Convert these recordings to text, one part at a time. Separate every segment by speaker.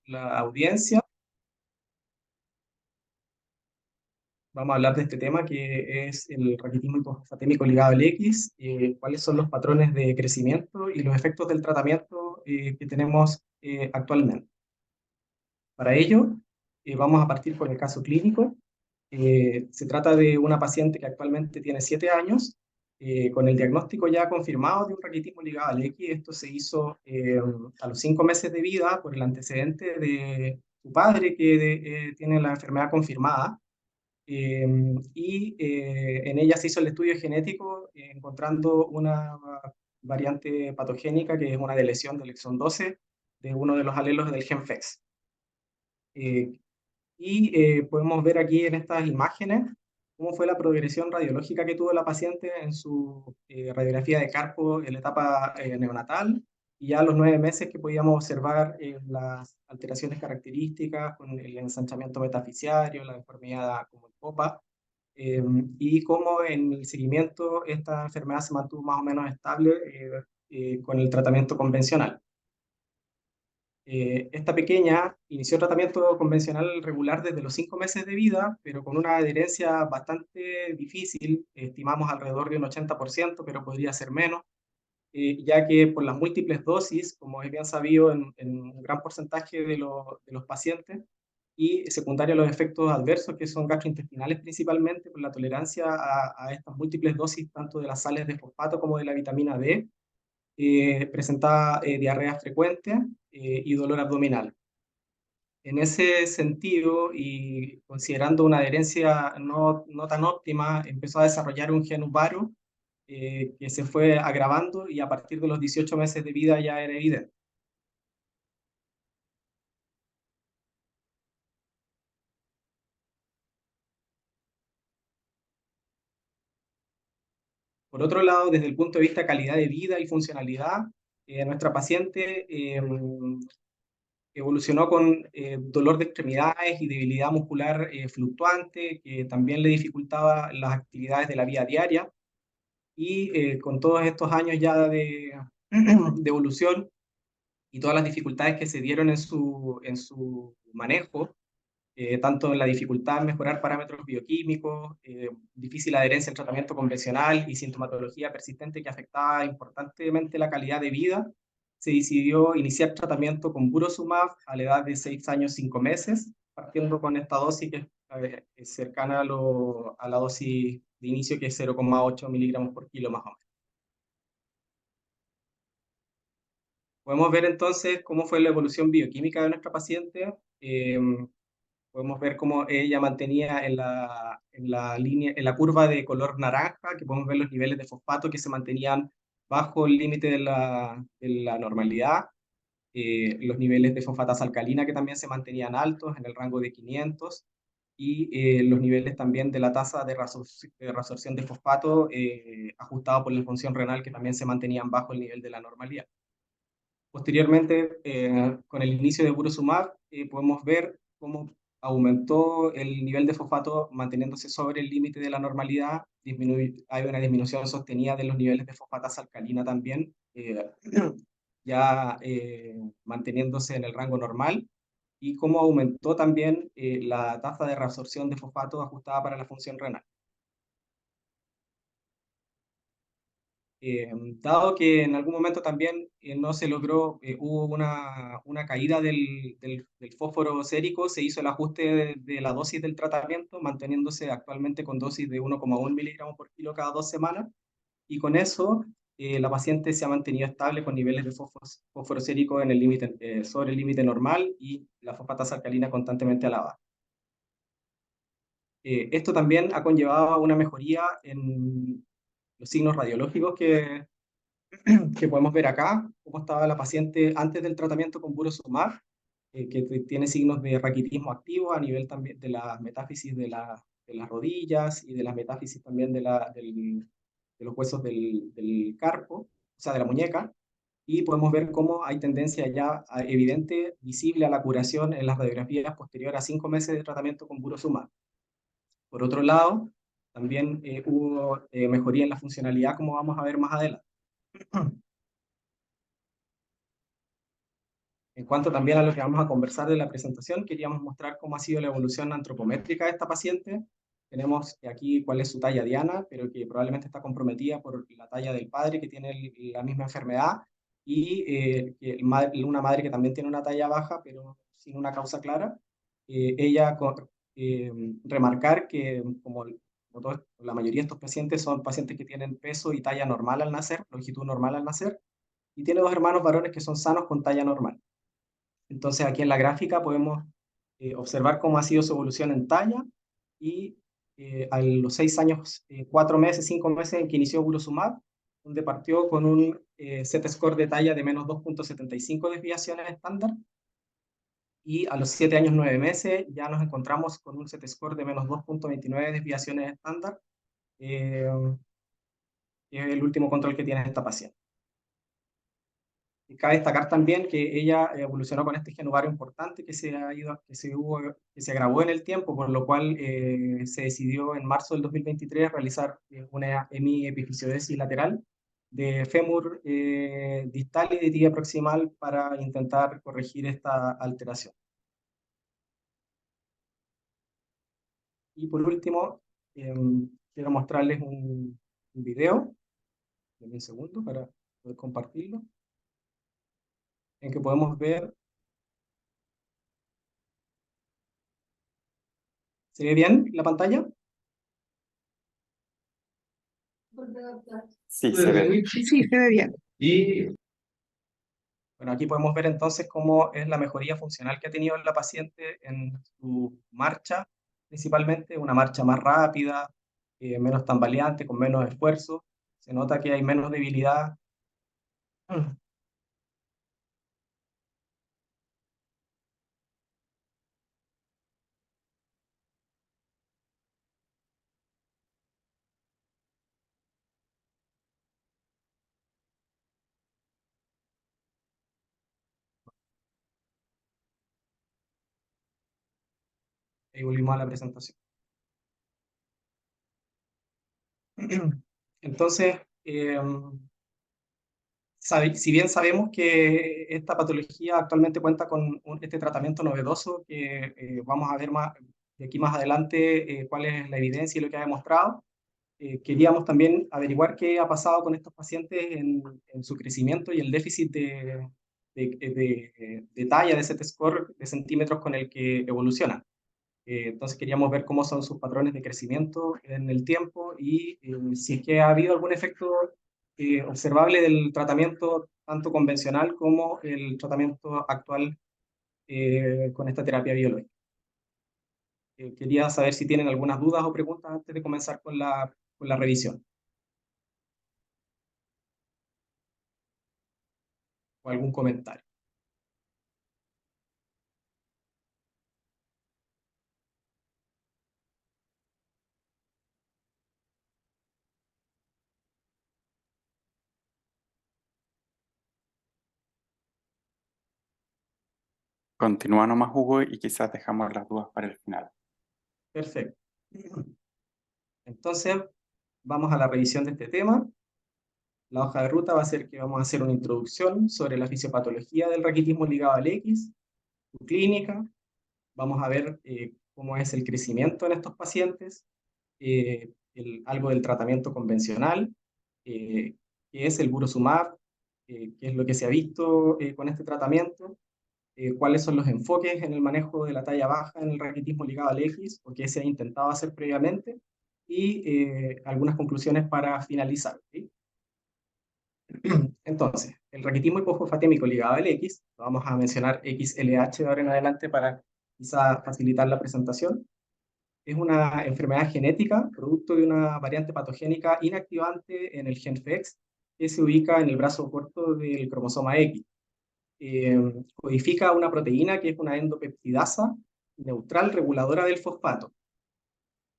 Speaker 1: la audiencia. Vamos a hablar de este tema que es el raquitismo hipofosfatémico ligado al X, cuáles son los patrones de crecimiento y los efectos del tratamiento que tenemos actualmente. Para ello, vamos a partir con el caso clínico. Se trata de una paciente que actualmente tiene 7 años, con el diagnóstico ya confirmado de un raquitismo ligado al X. Esto se hizo a los 5 meses de vida por el antecedente de su padre que tiene la enfermedad confirmada. En ella se hizo el estudio genético encontrando una variante patogénica que es una deleción del exón 12 de uno de los alelos del gen FEX. Podemos ver aquí en estas imágenes cómo fue la progresión radiológica que tuvo la paciente en su radiografía de Carpo en la etapa neonatal, y ya a los 9 meses que podíamos observar las alteraciones características con el ensanchamiento metafisiario, la deformidad como el POPA, eh, y cómo en el seguimiento esta enfermedad se mantuvo más o menos estable con el tratamiento convencional. Esta pequeña inició tratamiento convencional regular desde los 5 meses de vida, pero con una adherencia bastante difícil, estimamos alrededor de un 80%, pero podría ser menos, ya que por las múltiples dosis, como es bien sabido en un gran porcentaje de los pacientes, y secundario a los efectos adversos que son gastrointestinales principalmente, por la tolerancia a estas múltiples dosis, tanto de las sales de fosfato como de la vitamina D, presentaba diarrea frecuente y dolor abdominal. En ese sentido, y considerando una adherencia no tan óptima, empezó a desarrollar un gen varo que se fue agravando y a partir de los 18 meses de vida ya era evidente. Por otro lado, desde el punto de vista calidad de vida y funcionalidad, nuestra paciente evolucionó con dolor de extremidades y debilidad muscular fluctuante, que también le dificultaba las actividades de la vida diaria. Con todos estos años ya de evolución y todas las dificultades que se dieron en su manejo, tanto en la dificultad en mejorar parámetros bioquímicos, difícil adherencia al tratamiento convencional y sintomatología persistente que afectaba importantemente la calidad de vida, se decidió iniciar tratamiento con Burosumab a la edad de 6 años 5 meses, partiendo con esta dosis que es cercana a la dosis de inicio, que es 0,8 miligramos por kilo más o menos. Podemos ver entonces cómo fue la evolución bioquímica de nuestra paciente. Podemos ver cómo ella mantenía en la línea, en la curva de color naranja, que podemos ver los niveles de fosfato que se mantenían bajo el límite de la normalidad, los niveles de fosfatasa alcalina que también se mantenían altos en el rango de 500, y los niveles también de la tasa de resorción de fosfato ajustado por la función renal que también se mantenían bajo el nivel de la normalidad. Posteriormente, con el inicio de Burosumab, podemos ver cómo aumentó el nivel de fosfato manteniéndose sobre el límite de la normalidad. Hay una disminución sostenida de los niveles de fosfatasa alcalina también, ya manteniéndose en el rango normal, y cómo aumentó también la tasa de reabsorción de fosfato ajustada para la función renal. Dado que en algún momento también no se logró, hubo una caída del fósforo sérico, se hizo el ajuste de la dosis del tratamiento, manteniéndose actualmente con dosis de 1,1 miligramos por kilo cada 2 semanas, y con eso la paciente se ha mantenido estable con niveles de fósforo sérico en el límite, sobre el límite normal, y la fosfatasa alcalina constantemente a la baja. Esto también ha conllevado una mejoría en los signos radiológicos que podemos ver acá, cómo estaba la paciente antes del tratamiento con Burosumab, que tiene signos de raquitismo activo a nivel también de las metáfisis de las rodillas y de las metáfisis también de los huesos del carpo, o sea, de la muñeca, y podemos ver cómo hay tendencia ya evidente, visible a la curación en las radiografías posteriores a 5 meses de tratamiento con Burosumab. Por otro lado, también hubo mejoría en la funcionalidad, como vamos a ver más adelante. En cuanto también a lo que vamos a conversar de la presentación, queríamos mostrar cómo ha sido la evolución antropométrica de esta paciente. Tenemos aquí cuál es su talla diana, pero que probablemente está comprometida por la talla del padre que tiene la misma enfermedad y una madre que también tiene una talla baja, pero sin una causa clara. Ella eh, remarcar que la mayoría de estos pacientes son pacientes que tienen peso y talla normal al nacer, longitud normal al nacer, y tiene dos hermanos varones que son sanos con talla normal. Entonces aquí en la gráfica podemos observar cómo ha sido su evolución en talla y a los 6 años, 4 meses, 5 meses en que inició Burosumab, donde partió con un Z-score de talla de menos 2,75 desviaciones estándar, y a los 7 años, 9 meses ya nos encontramos con un Z-score de menos 2,29 desviaciones estándar, eh, que es el último control que tiene esta paciente. Y cabe destacar también que ella evolucionó con este gen ovario importante que se agravó en el tiempo, por lo cual se decidió en marzo del 2023 realizar una hemiepifisiodisis lateral de fémur distal y de tibia proximal para intentar corregir esta alteración. Y por último, quiero mostrarles un video, de un segundo para poder compartirlo, en que podemos ver. ¿Se ve bien la pantalla?
Speaker 2: Sí, se ve.
Speaker 3: Sí, se ve bien.
Speaker 1: Y bueno, aquí podemos ver entonces cómo es la mejoría funcional que ha tenido la paciente en su marcha, principalmente una marcha más rápida, menos tambaleante, con menos esfuerzo. Se nota que hay menos debilidad. Y volvimos a la presentación. Entonces, si bien sabemos que esta patología actualmente cuenta con este tratamiento novedoso, que vamos a ver más, de aquí más adelante cuál es la evidencia y lo que ha demostrado, queríamos también averiguar qué ha pasado con estos pacientes en su crecimiento y el déficit de talla de Z-score de centímetros con el que evolucionan. Entonces queríamos ver cómo son sus patrones de crecimiento en el tiempo y si es que ha habido algún efecto observable del tratamiento tanto convencional como el tratamiento actual con esta terapia biológica. Quería saber si tienen algunas dudas o preguntas antes de comenzar con la revisión o algún comentario.
Speaker 2: Continúa nomás, Hugo, y quizás dejamos las dudas para el final.
Speaker 1: Perfecto. Entonces, vamos a la revisión de este tema. La hoja de ruta va a ser que vamos a hacer una introducción sobre la fisiopatología del raquitismo ligado al X, su clínica. Vamos a ver cómo es el crecimiento en estos pacientes, algo del tratamiento convencional, qué es el Burosumab, qué es lo que se ha visto con este tratamiento, cuáles son los enfoques en el manejo de la talla baja en el raquitismo ligado al X, o qué se ha intentado hacer previamente, y algunas conclusiones para finalizar. ¿Sí? Entonces, el raquitismo hipofosfatémico ligado al X, lo vamos a mencionar XLH de ahora en adelante para quizá facilitar la presentación, es una enfermedad genética producto de una variante patogénica inactivante en el gen FEX que se ubica en el brazo corto del cromosoma X. Codifica una proteína que es una endopeptidasa neutral reguladora del fosfato.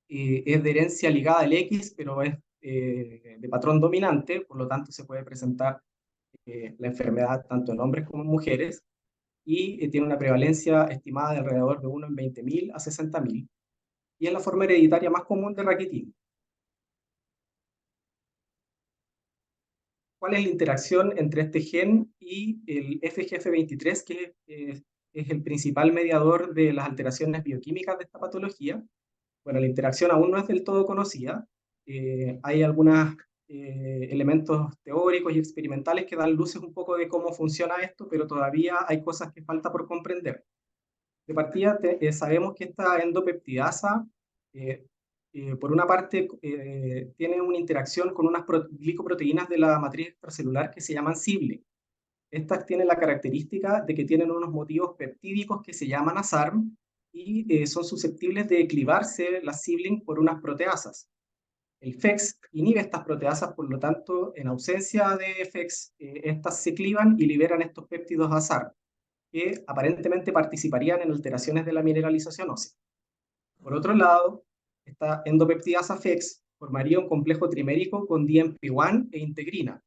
Speaker 1: Es de herencia ligada al X, pero es de patrón dominante, por lo tanto se puede presentar la enfermedad tanto en hombres como en mujeres, y tiene una prevalencia estimada de alrededor de 1 en 20.000 a 60.000, y es la forma hereditaria más común de raquitismo. cuál es la interacción entre este gen y el FGF23, que es el principal mediador de las alteraciones bioquímicas de esta patología. Bueno, la interacción aún no es del todo conocida. Hay algunos elementos teóricos y experimentales que dan luces un poco de cómo funciona esto, pero todavía hay cosas que falta por comprender. De partida, sabemos que esta endopeptidasa, eh, por una parte, tiene una interacción con unas glicoproteínas de la matriz extracelular que se llaman sibling. Estas tienen la característica de que tienen unos motivos peptídicos que se llaman ASARM y son susceptibles de clivarse las sibling por unas proteasas. El FEX inhibe estas proteasas, por lo tanto, en ausencia de FEX, estas se clivan y liberan estos péptidos ASARM, que aparentemente participarían en alteraciones de la mineralización ósea. Por otro lado, esta endopeptidasa FEX formaría un complejo trimérico con DMP1 e integrina,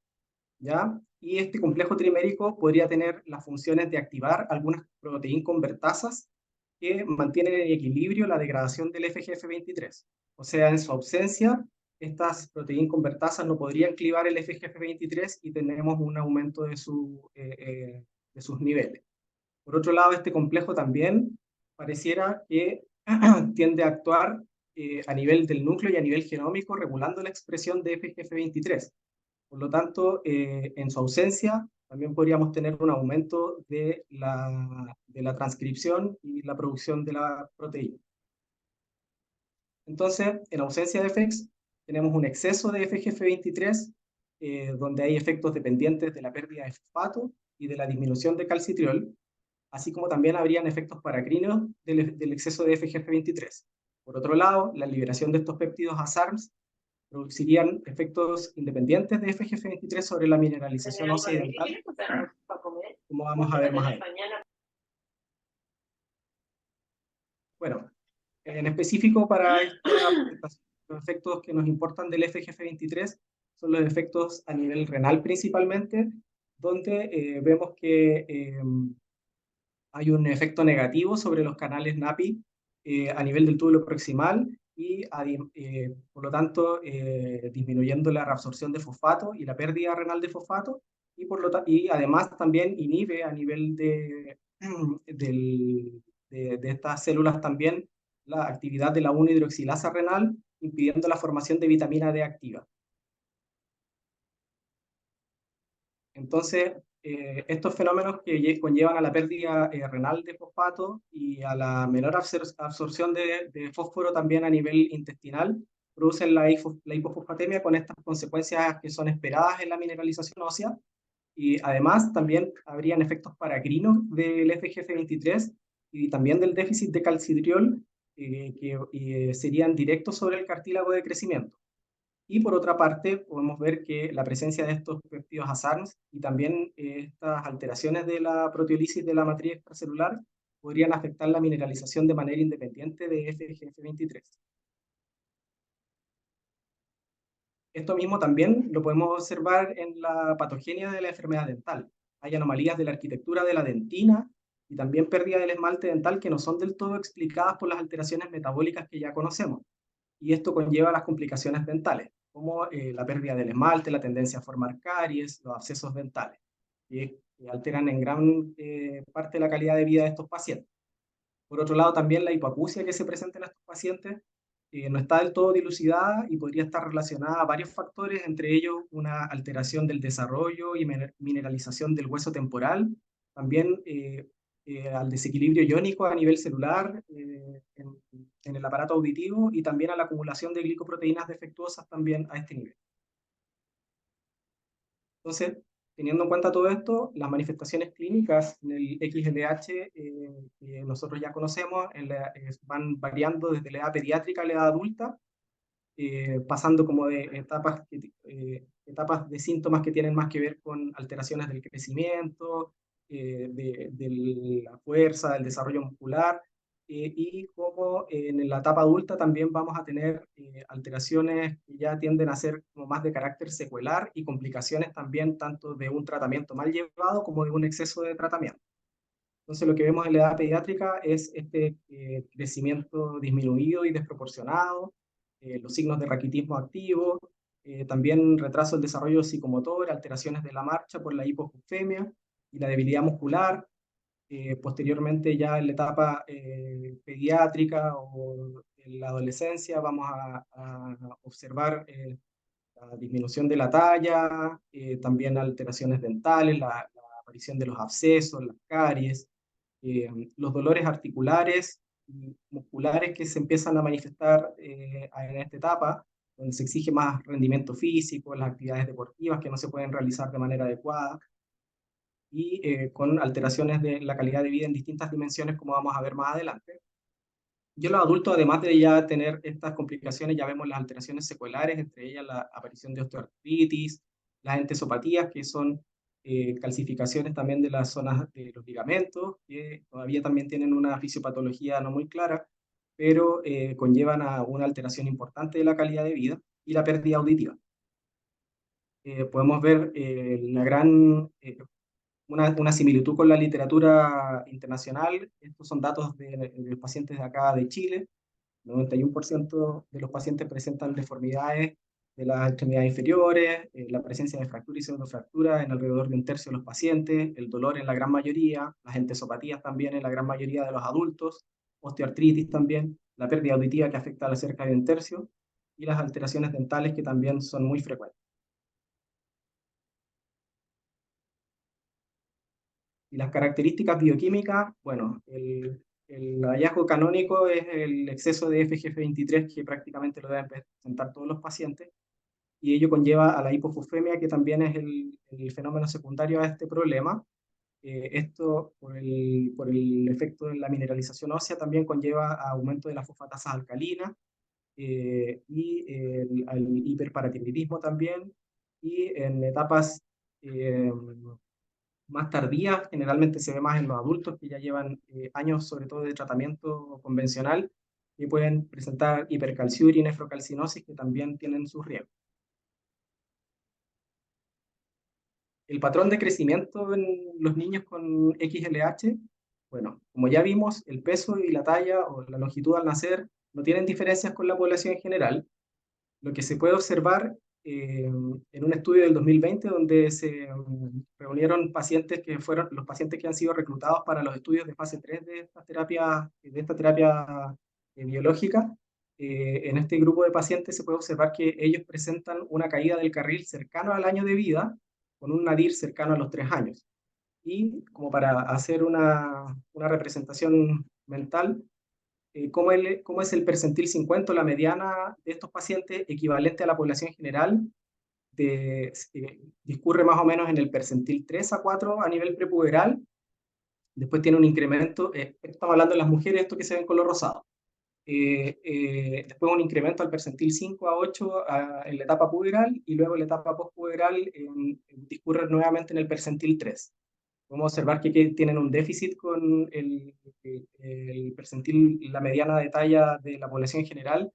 Speaker 1: ¿ya? Y este complejo trimérico podría tener las funciones de activar algunas proteínas convertasas que mantienen en equilibrio la degradación del FGF23. O sea, en su ausencia, estas proteínas convertasas no podrían clivar el FGF23 y tenemos un aumento de sus niveles. Por otro lado, este complejo también pareciera que tiende a actuar a nivel del núcleo y a nivel genómico, regulando la expresión de FGF23. Por lo tanto, en su ausencia, también podríamos tener un aumento de la transcripción y la producción de la proteína. Entonces, en ausencia de FEX, tenemos un exceso de FGF23, donde hay efectos dependientes de la pérdida de fosfato y de la disminución de calcitriol, así como también habrían efectos paracrinos del exceso de FGF23. Por otro lado, la liberación de estos péptidos ASARMs producirían efectos independientes de FGF23 sobre la mineralización ósea y dental, como vamos a ver más adelante. Bueno, en específico para los efectos que nos importan del FGF23 son los efectos a nivel renal principalmente, donde vemos que hay un efecto negativo sobre los canales NAPI a nivel del túbulo proximal y por lo tanto disminuyendo la reabsorción de fosfato y la pérdida renal de fosfato y además también inhibe a nivel de estas células también la actividad de la 1-hidroxilasa renal, impidiendo la formación de vitamina D activa. Entonces, estos fenómenos que conllevan a la pérdida renal de fosfato y a la menor absorción de fósforo también a nivel intestinal, producen la hipofosfatemia con estas consecuencias que son esperadas en la mineralización ósea. Y además también habrían efectos paracrinos del FGF23 y también del déficit de calcitriol que serían directos sobre el cartílago de crecimiento. Y por otra parte, podemos ver que la presencia de estos péptidos ASARMs y también estas alteraciones de la proteólisis de la matriz extracelular podrían afectar la mineralización de manera independiente de FGF23. Esto mismo también lo podemos observar en la patogenia de la enfermedad dental. Hay anomalías de la arquitectura de la dentina y también pérdida del esmalte dental que no son del todo explicadas por las alteraciones metabólicas que ya conocemos. Y esto conlleva las complicaciones dentales, como la pérdida del esmalte, la tendencia a formar caries, los abscesos dentales, que alteran en gran parte la calidad de vida de estos pacientes. Por otro lado, también la hipoacusia que se presenta en estos pacientes no está del todo dilucidada y podría estar relacionada a varios factores, entre ellos una alteración del desarrollo y mineralización del hueso temporal, también al desequilibrio iónico a nivel celular en el aparato auditivo y también a la acumulación de glicoproteínas defectuosas también a este nivel. Entonces, teniendo en cuenta todo esto, las manifestaciones clínicas en el XLH que nosotros ya conocemos van variando desde la edad pediátrica a la edad adulta, pasando como de etapas de síntomas que tienen más que ver con alteraciones del crecimiento, de la fuerza, del desarrollo muscular, y como en la etapa adulta también vamos a tener alteraciones que ya tienden a ser como más de carácter secuelar y complicaciones también tanto de un tratamiento mal llevado como de un exceso de tratamiento. Entonces lo que vemos en la edad pediátrica es este crecimiento disminuido y desproporcionado, los signos de raquitismo activo, también retraso del desarrollo psicomotor, alteraciones de la marcha por la hipofosfemia y la debilidad muscular. Posteriormente, ya en la etapa pediátrica o en la adolescencia, vamos a observar la disminución de la talla, también alteraciones dentales, la aparición de los abscesos, las caries, eh, los dolores articulares y musculares que se empiezan a manifestar en esta etapa, donde se exige más rendimiento físico, las actividades deportivas que no se pueden realizar de manera adecuada, y con alteraciones de la calidad de vida en distintas dimensiones, como vamos a ver más adelante. Yo los adultos, además de ya tener estas complicaciones, ya vemos las alteraciones seculares, entre ellas la aparición de osteoartritis, las entesopatías, que son calcificaciones también de las zonas de los ligamentos, que todavía también tienen una fisiopatología no muy clara, pero conllevan a una alteración importante de la calidad de vida y la pérdida auditiva. Podemos ver una similitud con la literatura internacional. Estos son datos de pacientes de acá de Chile. El 91% de los pacientes presentan deformidades de las extremidades inferiores, la presencia de fractura y pseudofractura en alrededor de un tercio de los pacientes, el dolor en la gran mayoría, las entesopatías también en la gran mayoría de los adultos, osteoartritis también, la pérdida auditiva que afecta a cerca de un tercio y las alteraciones dentales que también son muy frecuentes. Y las características bioquímicas, bueno, el hallazgo canónico es el exceso de FGF23 que prácticamente lo deben presentar todos los pacientes, y ello conlleva a la hipofosfemia, que también es el fenómeno secundario a este problema. Esto, por el efecto de la mineralización ósea, también conlleva a aumento de las fosfatasas alcalinas y al hiperparatiroidismo también, y en etapas más tardías, generalmente se ve más en los adultos que ya llevan años, sobre todo de tratamiento convencional, y pueden presentar hipercalciuria y nefrocalcinosis, que también tienen sus riesgos. El patrón de crecimiento en los niños con XLH, bueno, como ya vimos, el peso y la talla o la longitud al nacer no tienen diferencias con la población en general. Lo que se puede observar en un estudio del 2020, donde se reunieron pacientes que fueron los pacientes que han sido reclutados para los estudios de fase 3 de esta terapia biológica. En este grupo de pacientes se puede observar que ellos presentan una caída del carril cercano al año de vida, con un nadir cercano a los 3 años. Y como para hacer una representación mental, cómo es el percentil 50, la mediana de estos pacientes, equivalente a la población general, discurre más o menos en el percentil 3 a 4 a nivel prepuberal. Después tiene un incremento, estamos hablando de las mujeres, esto que se ve en color rosado. Después un incremento al percentil 5 a 8 en la etapa puberal, y luego en la etapa postpuberal discurre nuevamente en el percentil 3. Podemos observar que tienen un déficit con el percentil, la mediana de talla de la población general,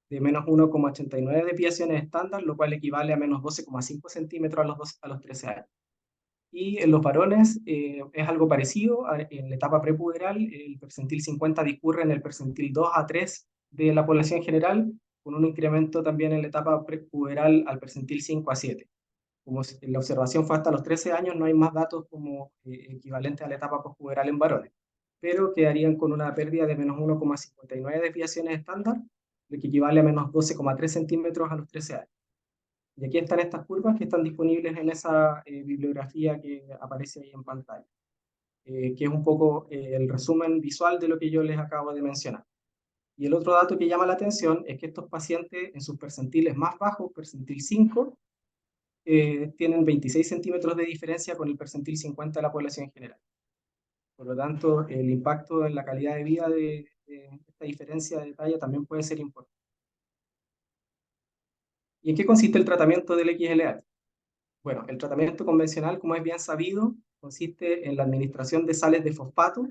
Speaker 1: de menos 1,89 desviaciones estándar, lo cual equivale a menos 12,5 centímetros a los 13 años. Y en los varones es algo parecido. En la etapa prepuberal, el percentil 50 discurre en el percentil 2 a 3 de la población general, con un incremento también en la etapa prepuberal al percentil 5 a 7. Como la observación fue hasta los 13 años, no hay más datos como equivalentes a la etapa postpuberal en varones, pero quedarían con una pérdida de menos 1,59 desviaciones estándar, lo que equivale a menos 12,3 centímetros a los 13 años. Y aquí están estas curvas que están disponibles en esa bibliografía que aparece ahí en pantalla, que es un poco el resumen visual de lo que yo les acabo de mencionar. Y el otro dato que llama la atención es que estos pacientes en sus percentiles más bajos, percentil 5, tienen 26 centímetros de diferencia con el percentil 50 de la población en general. Por lo tanto, el impacto en la calidad de vida de esta diferencia de talla también puede ser importante. ¿Y en qué consiste el tratamiento del XLH? Bueno, el tratamiento convencional, como es bien sabido, consiste en la administración de sales de fosfato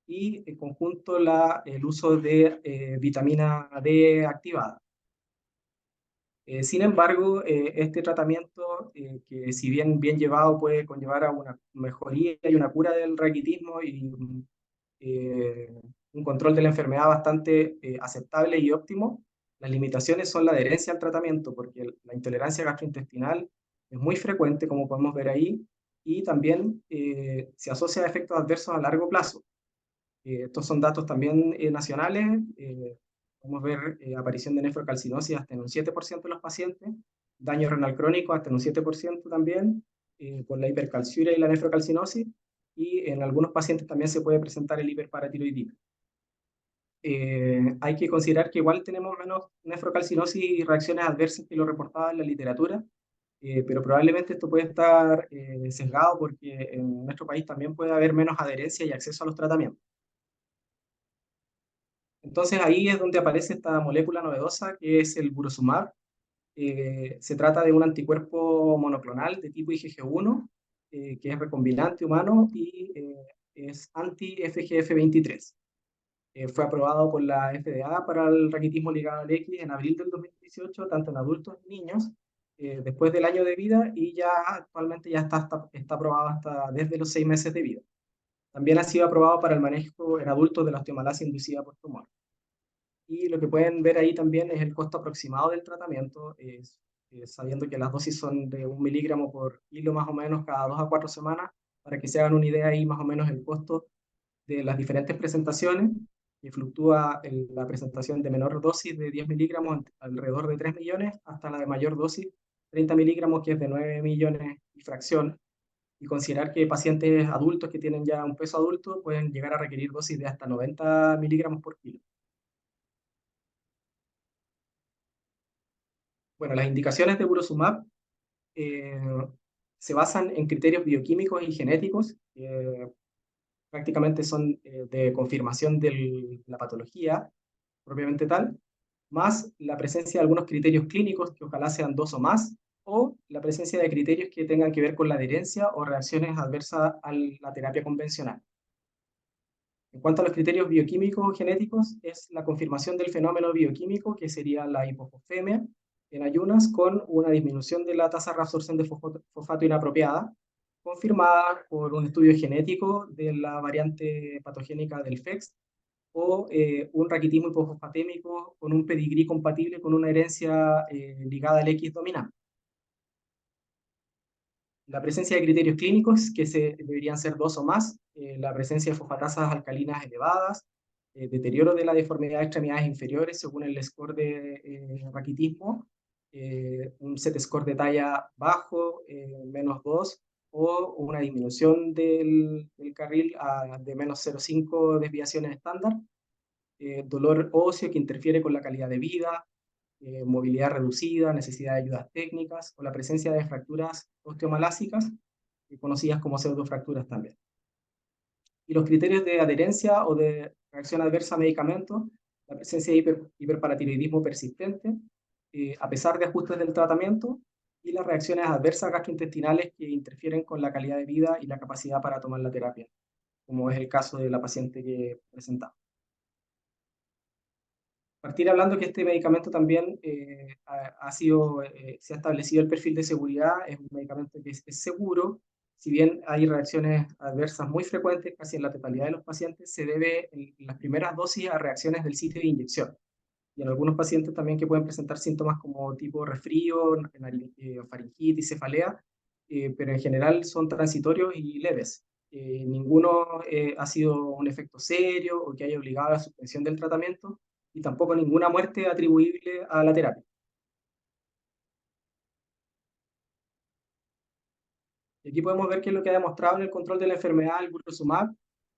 Speaker 1: y en conjunto el uso de vitamina D activada. Sin embargo, este tratamiento, que si bien llevado puede conllevar a una mejoría y una cura del raquitismo y un control de la enfermedad bastante aceptable y óptimo, Las limitaciones son la adherencia al tratamiento, porque la intolerancia gastrointestinal es muy frecuente, como podemos ver ahí, y también se asocia a efectos adversos a largo plazo. Estos son datos también nacionales. Podemos ver aparición de nefrocalcinosis hasta en un 7% de los pacientes, daño renal crónico hasta en un 7% también, por la hipercalciuria y la nefrocalcinosis, y en algunos pacientes también se puede presentar el hiperparatiroidismo. Hay que considerar que igual tenemos menos nefrocalcinosis y reacciones adversas que lo reportaba en la literatura, pero probablemente esto puede estar sesgado porque en nuestro país también puede haber menos adherencia y acceso a los tratamientos. Entonces ahí es donde aparece esta molécula novedosa que es el burosumab. Se trata de un anticuerpo monoclonal de tipo IgG1, que es recombinante humano y es anti-FGF23. Fue aprobado por la FDA para el raquitismo ligado al X en abril del 2018, tanto en adultos y niños, después del año de vida, y ya actualmente ya está aprobado hasta desde los 6 meses de vida. También ha sido aprobado para el manejo en adultos de la osteomalacia inducida por tumor. Y lo que pueden ver ahí también es el costo aproximado del tratamiento, sabiendo que las dosis son de 1 miligramo por kilo más o menos cada 2 a 4 semanas, para que se hagan una idea ahí más o menos el costo de las diferentes presentaciones, que fluctúa en la presentación de menor dosis de 10 miligramos alrededor de 3 millones, hasta la de mayor dosis, 30 miligramos, que es de 9 millones y fracción, y considerar que pacientes adultos que tienen ya un peso adulto pueden llegar a requerir dosis de hasta 90 miligramos por kilo. Bueno, las indicaciones de burosumab eh, se basan en criterios bioquímicos y genéticos, prácticamente son de confirmación de la patología propiamente tal, más la presencia de algunos criterios clínicos, que ojalá sean 2 o más, o la presencia de criterios que tengan que ver con la adherencia o reacciones adversas a la terapia convencional. En cuanto a los criterios bioquímicos o genéticos, es la confirmación del fenómeno bioquímico, que sería la hipofosfemia en ayunas, con una disminución de la tasa de reabsorción de fosfato inapropiada, confirmada por un estudio genético de la variante patogénica del FEX, o un raquitismo hipofosfatémico con un pedigrí compatible con una herencia ligada al X dominante. La presencia de criterios clínicos, que deberían ser 2 o más, la presencia de fosfatasas alcalinas elevadas, deterioro de la deformidad de extremidades inferiores según el score de raquitismo, un set score de talla bajo, -2, o una disminución del carril de -0,5 desviaciones estándar, dolor óseo que interfiere con la calidad de vida, movilidad reducida, necesidad de ayudas técnicas, o la presencia de fracturas osteomalásicas, conocidas como pseudofracturas también. Y los criterios de adherencia o de reacción adversa a medicamentos, la presencia de hiperparatiroidismo persistente, a pesar de ajustes del tratamiento, y las reacciones adversas gastrointestinales que interfieren con la calidad de vida y la capacidad para tomar la terapia, como es el caso de la paciente que presentamos. Partir hablando que este medicamento también se ha establecido el perfil de seguridad, es un medicamento que es seguro. Si bien hay reacciones adversas muy frecuentes, casi en la totalidad de los pacientes, se debe en las primeras dosis a reacciones del sitio de inyección. Y en algunos pacientes también que pueden presentar síntomas como tipo resfrío, faringitis, cefalea, pero en general son transitorios y leves. Ninguno ha sido un efecto serio o que haya obligado a la suspensión del tratamiento, y tampoco ninguna muerte atribuible a la terapia. Y aquí podemos ver qué es lo que ha demostrado en el control de la enfermedad el burosumab.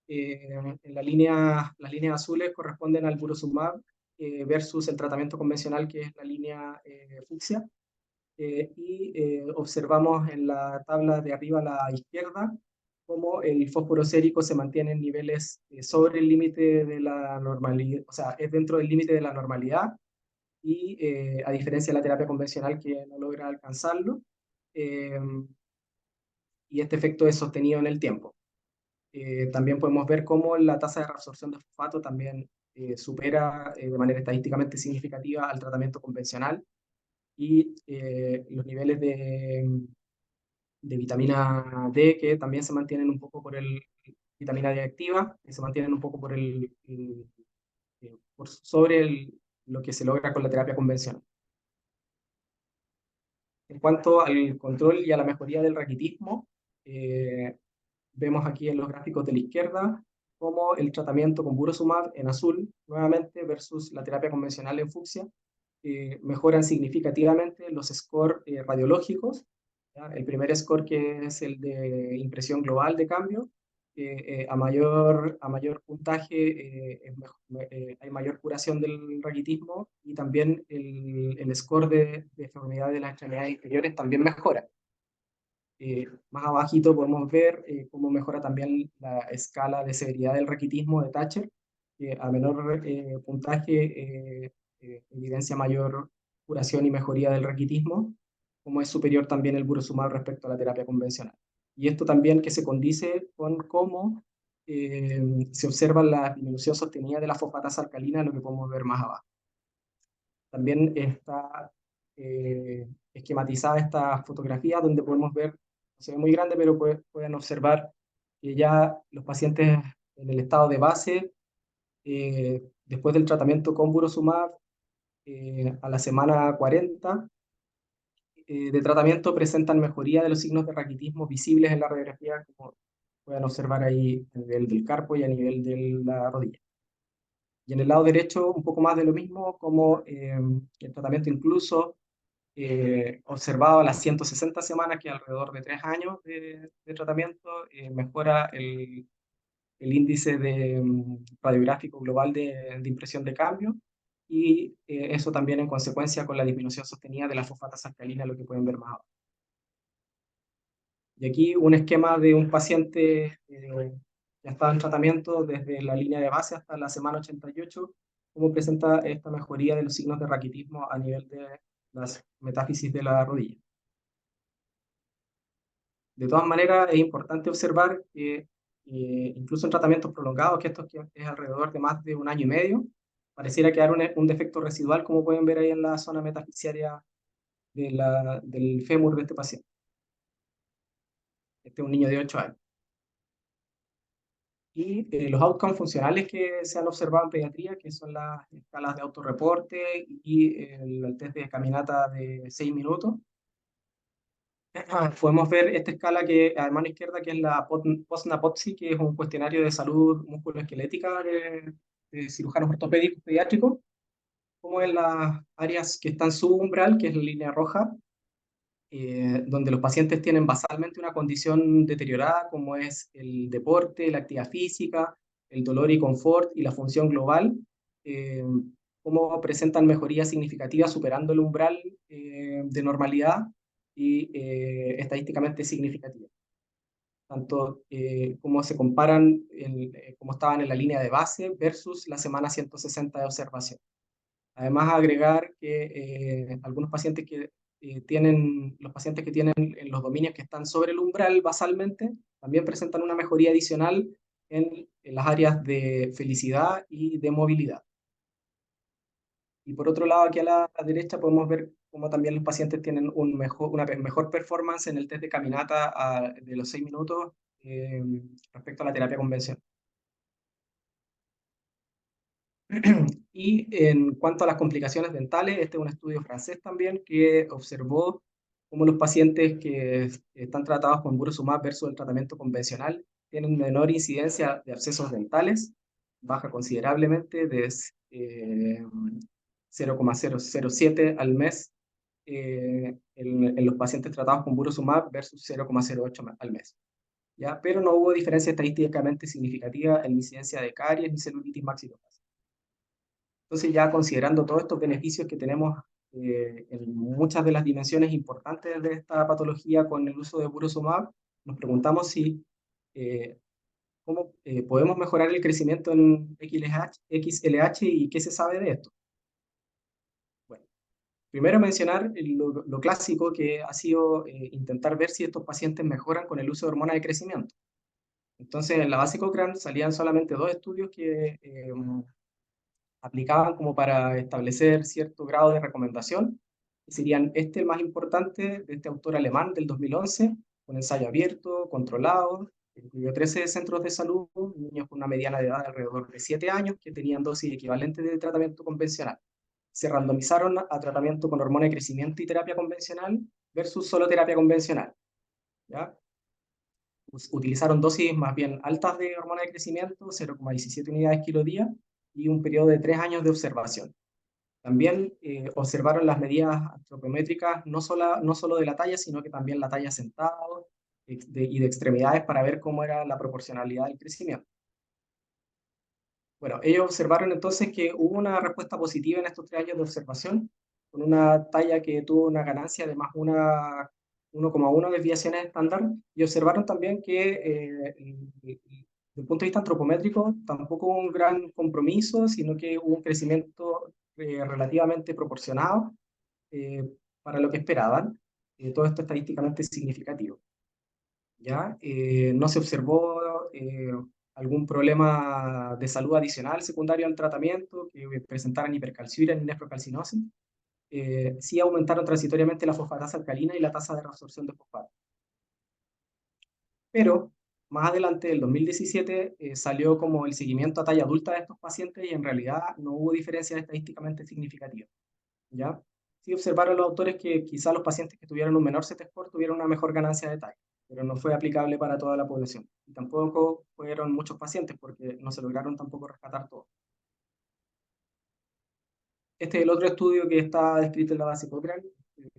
Speaker 1: En las líneas azules corresponden al burosumab versus el tratamiento convencional, que es la línea fucsia. Observamos en la tabla de arriba a la izquierda cómo el fósforo sérico se mantiene en niveles sobre el límite de la normalidad, o sea, es dentro del límite de la normalidad, y a diferencia de la terapia convencional que no logra alcanzarlo, eh, y este efecto es sostenido en el tiempo. También podemos ver cómo la tasa de reabsorción de fosfato también supera de manera estadísticamente significativa al tratamiento convencional, y los niveles de vitamina D, que también se mantienen un poco por vitamina D activa, que se mantienen un poco por sobre lo que se logra con la terapia convencional. En cuanto al control y a la mejoría del raquitismo, vemos aquí en los gráficos de la izquierda cómo el tratamiento con Burosumab en azul, nuevamente, versus la terapia convencional en fucsia, mejoran significativamente los scores radiológicos. ¿Ya? El primer score, que es el de impresión global de cambio, a mayor puntaje hay mayor curación del raquitismo, y también el score de deformidad de las extremidades inferiores también mejora. Más abajito podemos ver cómo mejora también la escala de severidad del raquitismo de Thatcher, que a menor puntaje evidencia mayor curación y mejoría del raquitismo, como es superior también el Burosumab respecto a la terapia convencional. Y esto también que se condice con cómo se observa la disminución sostenida de la fosfatasa alcalina, lo que podemos ver más abajo. También está esquematizada esta fotografía donde podemos ver, no se ve muy grande, pero pueden observar que ya los pacientes en el estado de base, después del tratamiento con Burosumab, a la semana 40 de tratamiento, presentan mejoría de los signos de raquitismo visibles en la radiografía, como pueden observar ahí a nivel del carpo y a nivel de la rodilla. Y en el lado derecho, un poco más de lo mismo, como el tratamiento incluso observado a las 160 semanas, que alrededor de 3 años de tratamiento, mejora el índice de, radiográfico global de impresión de cambio, y eso también en consecuencia con la disminución sostenida de la fosfatasa alcalina, lo que pueden ver más abajo. Y aquí un esquema de un paciente que ha estado en tratamiento desde la línea de base hasta la semana 88, cómo presenta esta mejoría de los signos de raquitismo a nivel de las metáfisis de la rodilla. De todas maneras, es importante observar que incluso en tratamientos prolongados, que esto es alrededor de más de un año y medio, pareciera quedar un defecto residual, como pueden ver ahí en la zona metafisiaria del fémur de este paciente. Este es un niño de 8 años. Y los outcomes funcionales que se han observado en pediatría, que son las escalas de autorreporte y el test de caminata de 6 minutos, podemos ver esta escala que a mano izquierda, que es la POSNA-POTSI, que es un cuestionario de salud musculoesquelética de cirujanos ortopédicos pediátricos, como en las áreas que están subumbral, que es la línea roja, donde los pacientes tienen basalmente una condición deteriorada, como es el deporte, la actividad física, el dolor y confort y la función global, eh, cómo presentan mejorías significativas superando el umbral de normalidad y estadísticamente significativa. Tanto cómo se comparan, cómo estaban en la línea de base versus la semana 160 de observación. Además, agregar que algunos pacientes los pacientes que tienen en los dominios que están sobre el umbral basalmente, también presentan una mejoría adicional en las áreas de felicidad y de movilidad. Y por otro lado, aquí a la derecha podemos ver cómo también los pacientes tienen una mejor performance en el test de caminata de los 6 minutos respecto a la terapia convencional. Y en cuanto a las complicaciones dentales, este es un estudio francés también que observó cómo los pacientes que están tratados con Burosumab versus el tratamiento convencional tienen menor incidencia de abscesos dentales, baja considerablemente de 0,007 al mes en los pacientes tratados con Burosumab versus 0,08 al mes. ¿Ya? Pero no hubo diferencia estadísticamente significativa en la incidencia de caries ni celulitis maxilofacial. Entonces, ya considerando todos estos beneficios que tenemos en muchas de las dimensiones importantes de esta patología con el uso de Burosumab, nos preguntamos si cómo podemos mejorar el crecimiento en XLH y qué se sabe de esto. Bueno, primero mencionar lo clásico que ha sido intentar ver si estos pacientes mejoran con el uso de hormona de crecimiento. Entonces, en la base Cochrane salían solamente 2 estudios que aplicaban como para establecer cierto grado de recomendación. Serían este el más importante, de este autor alemán del 2011, un ensayo abierto, controlado, que incluyó 13 centros de salud, niños con una mediana de edad de alrededor de 7 años, que tenían dosis equivalentes de tratamiento convencional. se randomizaron a tratamiento con hormona de crecimiento y terapia convencional versus solo terapia convencional, ¿ya? Utilizaron dosis más bien altas de hormona de crecimiento, 0,17 unidades kilo día, y un periodo de 3 años de observación. También observaron las medidas antropométricas no solo de la talla, sino que también la talla sentado y de extremidades para ver cómo era la proporcionalidad del crecimiento. Bueno, ellos observaron entonces que hubo una respuesta positiva en estos 3 años de observación, con una talla que tuvo una ganancia de más 1,1 desviaciones estándar, y observaron también que desde el punto de vista antropométrico tampoco hubo un gran compromiso, sino que hubo un crecimiento relativamente proporcionado eh, para lo que esperaban. Todo esto estadísticamente significativo. ¿Ya? No se observó algún problema de salud adicional secundario al tratamiento, que presentaran hipercalciuria ni nefrocalcinosis. Sí aumentaron transitoriamente la fosfatasa alcalina y la tasa de reabsorción de fosfato. Pero más adelante, en el 2017, salió como el seguimiento a talla adulta de estos pacientes y en realidad no hubo diferencias estadísticamente significativas. ¿Ya? Sí observaron los autores que quizá los pacientes que tuvieron un menor CT-score tuvieron una mejor ganancia de talla, pero no fue aplicable para toda la población. Y tampoco fueron muchos pacientes porque no se lograron tampoco rescatar todos. Este es el otro estudio que está descrito en la base Cochrane,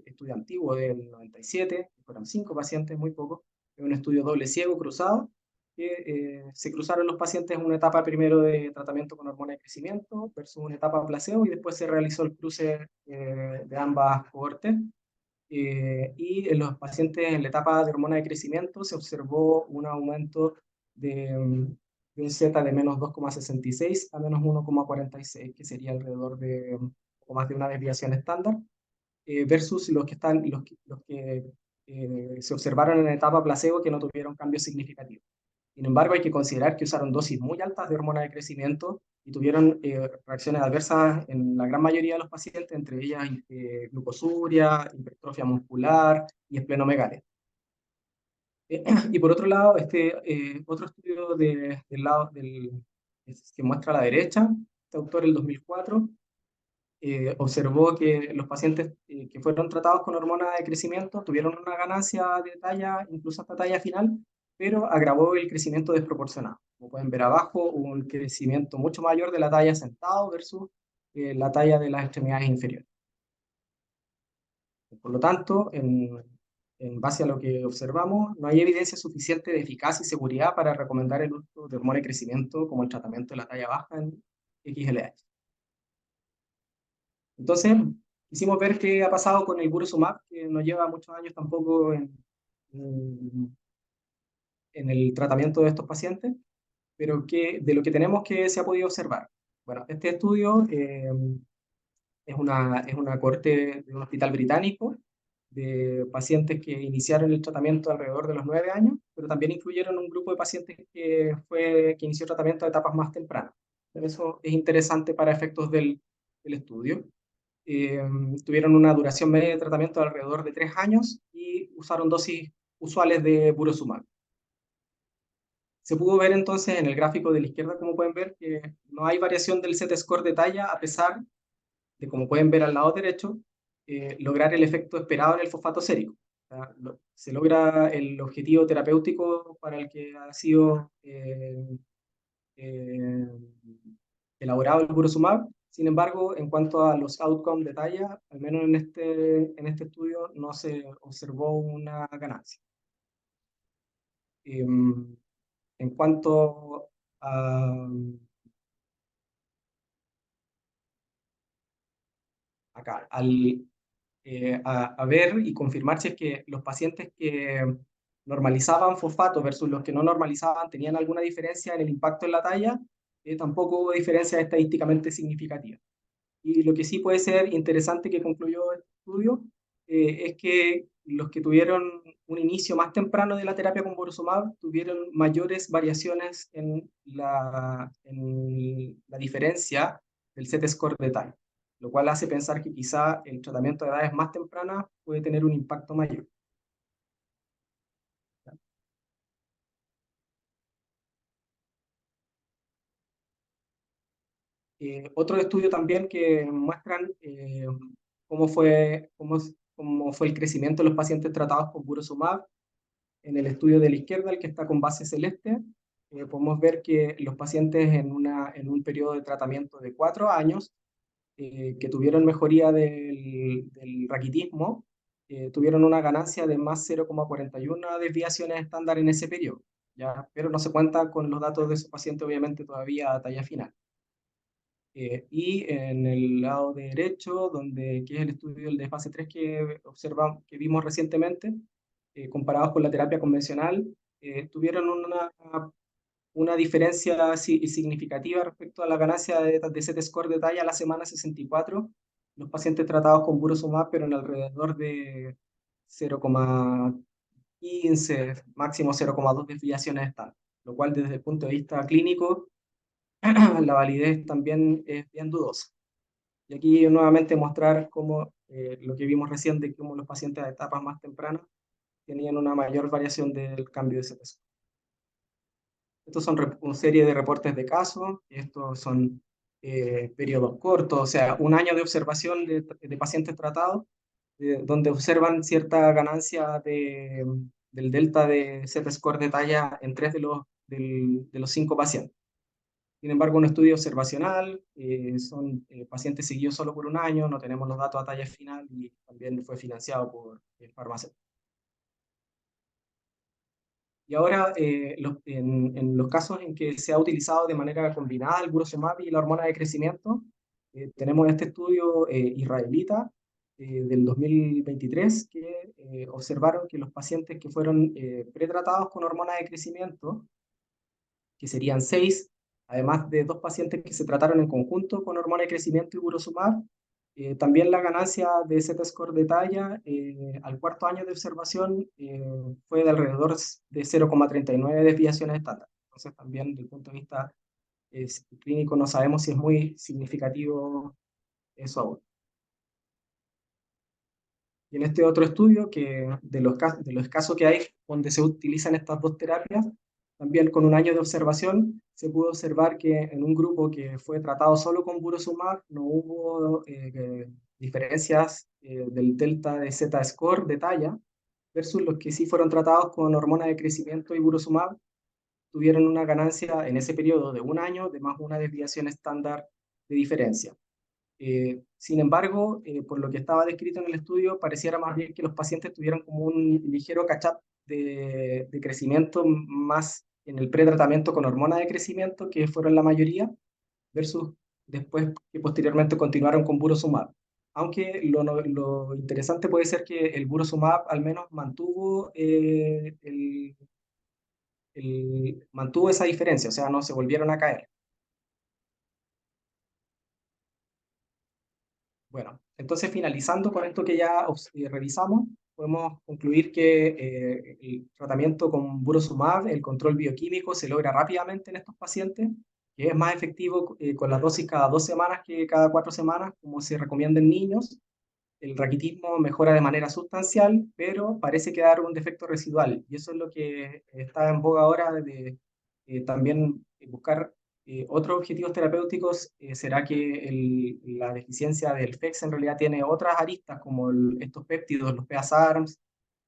Speaker 1: estudio antiguo del 97, fueron 5 pacientes, muy pocos. Es un estudio doble ciego cruzado, que se cruzaron los pacientes en una etapa primero de tratamiento con hormona de crecimiento versus una etapa placebo y después se realizó el cruce de ambas cohortes. Y en los pacientes en la etapa de hormona de crecimiento se observó un aumento de un Z de menos 2,66 a menos 1,46, que sería alrededor de o más de una desviación estándar, versus los que se observaron en la etapa placebo que no tuvieron cambios significativos. Sin embargo, hay que considerar que usaron dosis muy altas de hormona de crecimiento y tuvieron reacciones adversas en la gran mayoría de los pacientes, entre ellas glucosuria, hipertrofia muscular y esplenomegalia. Y por otro lado, otro estudio del lado que muestra a la derecha, este autor el 2004, observó que los pacientes que fueron tratados con hormona de crecimiento tuvieron una ganancia de talla, incluso hasta talla final, pero agravó el crecimiento desproporcionado. Como pueden ver abajo, hubo un crecimiento mucho mayor de la talla sentado versus la talla de las extremidades inferiores. Por lo tanto, en base a lo que observamos, no hay evidencia suficiente de eficacia y seguridad para recomendar el uso de hormona de crecimiento como el tratamiento de la talla baja en XLH. Entonces, quisimos ver qué ha pasado con el Burosumab, que no lleva muchos años tampoco en, en el tratamiento de estos pacientes, pero de lo que tenemos que se ha podido observar. Bueno, este estudio es una corte de un hospital británico de pacientes que iniciaron el tratamiento alrededor de los 9 años, pero también incluyeron un grupo de pacientes que inició tratamiento a etapas más tempranas. Eso es interesante para efectos del estudio. Tuvieron una duración media de tratamiento de alrededor de 3 años y usaron dosis usuales de Burosumab. Se pudo ver entonces en el gráfico de la izquierda, como pueden ver, que no hay variación del Z-score de talla, a pesar de, como pueden ver al lado derecho, lograr el efecto esperado en el fosfato sérico. O sea, se logra el objetivo terapéutico para el que ha sido eh, elaborado el Burosumab. Sin embargo, en cuanto a los outcomes de talla, al menos en este estudio no se observó una ganancia. En cuanto a, acá, a ver y confirmar si es que los pacientes que normalizaban fosfato versus los que no normalizaban tenían alguna diferencia en el impacto en la talla, tampoco hubo diferencia estadísticamente significativa. Y lo que sí puede ser interesante que concluyó el estudio es que los que tuvieron un inicio más temprano de la terapia con Borosumab tuvieron mayores variaciones en la diferencia del Z-score de talla, lo cual hace pensar que quizá el tratamiento de edades más tempranas puede tener un impacto mayor. Otro estudio también que muestran cómo fue el crecimiento de los pacientes tratados con Burosumab. En el estudio de la izquierda, el que está con base celeste, podemos ver que los pacientes en un periodo de tratamiento de 4 años que tuvieron mejoría del raquitismo, tuvieron una ganancia de más 0,41 desviaciones estándar en ese periodo, ¿ya? Pero no se cuenta con los datos de esos pacientes, obviamente, todavía a talla final. Y en el lado derecho, que es el estudio del de fase 3 que vimos recientemente, comparados con la terapia convencional, tuvieron una diferencia significativa respecto a la ganancia de Z-score de talla a la semana 64, los pacientes tratados con Burosumab, pero en alrededor de 0,15, máximo 0,2 desviaciones estándar, lo cual desde el punto de vista clínico, la validez también es bien dudosa. Y aquí nuevamente mostrar cómo lo que vimos recién de cómo los pacientes a etapas más tempranas tenían una mayor variación del cambio de Z-score. Estos son una serie de reportes de casos, estos son periodos cortos, o sea, un año de observación de pacientes tratados, donde observan cierta ganancia del delta de Z-score de talla en 3 de los 5 pacientes. Sin embargo, un estudio observacional, son pacientes seguidos solo por un año, no tenemos los datos a talla final y también fue financiado por farmacéuticos. Y ahora, en los casos en que se ha utilizado de manera combinada el Burosumab y la hormona de crecimiento, tenemos este estudio israelita del 2023 que observaron que los pacientes que fueron pretratados con hormona de crecimiento, que serían 6, además de 2 pacientes que se trataron en conjunto con hormona de crecimiento y Burosumab, también la ganancia de Z-score de talla al cuarto año de observación fue de alrededor de 0,39 desviaciones estándar. Entonces también desde el punto de vista clínico no sabemos si es muy significativo eso aún. Y en este otro estudio, que de los casos que hay donde se utilizan estas dos terapias, también con un año de observación, se pudo observar que en un grupo que fue tratado solo con Burosumab no hubo diferencias del delta de Z-score de talla, versus los que sí fueron tratados con hormona de crecimiento y Burosumab, tuvieron una ganancia en ese periodo de un año de más una desviación estándar de diferencia. Sin embargo, por lo que estaba descrito en el estudio, pareciera más bien que los pacientes tuvieron como un ligero catch-up de crecimiento más en el pretratamiento con hormona de crecimiento, que fueron la mayoría, versus después que posteriormente continuaron con Burosumab. Aunque lo interesante puede ser que el Burosumab al menos mantuvo esa diferencia, o sea, no se volvieron a caer. Bueno, entonces finalizando con esto que ya revisamos, podemos concluir que el tratamiento con Burosumab, el control bioquímico, se logra rápidamente en estos pacientes, que es más efectivo con la dosis cada 2 semanas que cada 4 semanas, como se recomienda en niños. El raquitismo mejora de manera sustancial, pero parece quedar un defecto residual, y eso es lo que está en boga ahora de también buscar otros objetivos terapéuticos. ¿Será que la deficiencia del FEX en realidad tiene otras aristas, como estos péptidos, los PASARMs,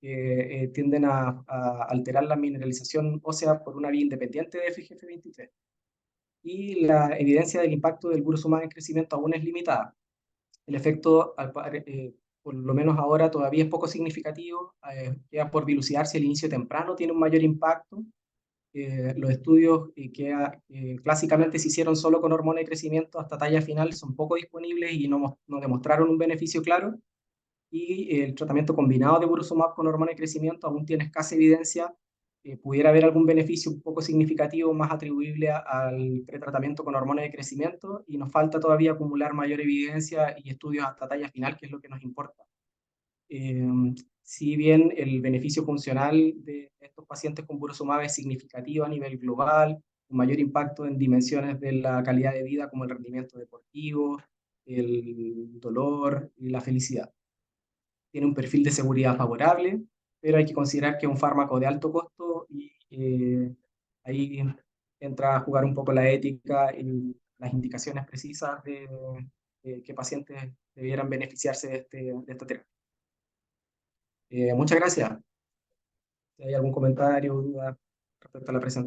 Speaker 1: que tienden a alterar la mineralización ósea por una vía independiente de FGF23? Y la evidencia del impacto del Burosumab en crecimiento aún es limitada. El efecto, por lo menos ahora, todavía es poco significativo. Queda por dilucidar si el inicio temprano tiene un mayor impacto. Los estudios clásicamente se hicieron solo con hormona de crecimiento hasta talla final son poco disponibles y no demostraron un beneficio claro. Y el tratamiento combinado de Burosumab con hormona de crecimiento aún tiene escasa evidencia. Pudiera haber algún beneficio un poco significativo más atribuible al pretratamiento con hormona de crecimiento, y nos falta todavía acumular mayor evidencia y estudios hasta talla final, que es lo que nos importa. Eh, si bien el beneficio funcional de estos pacientes con Burosumab es significativo a nivel global, un mayor impacto en dimensiones de la calidad de vida como el rendimiento deportivo, el dolor y la felicidad. Tiene un perfil de seguridad favorable, pero hay que considerar que es un fármaco de alto costo y ahí entra a jugar un poco la ética las indicaciones precisas de qué pacientes debieran beneficiarse de esta terapia. Muchas gracias. Si hay algún comentario o duda respecto a la presentación.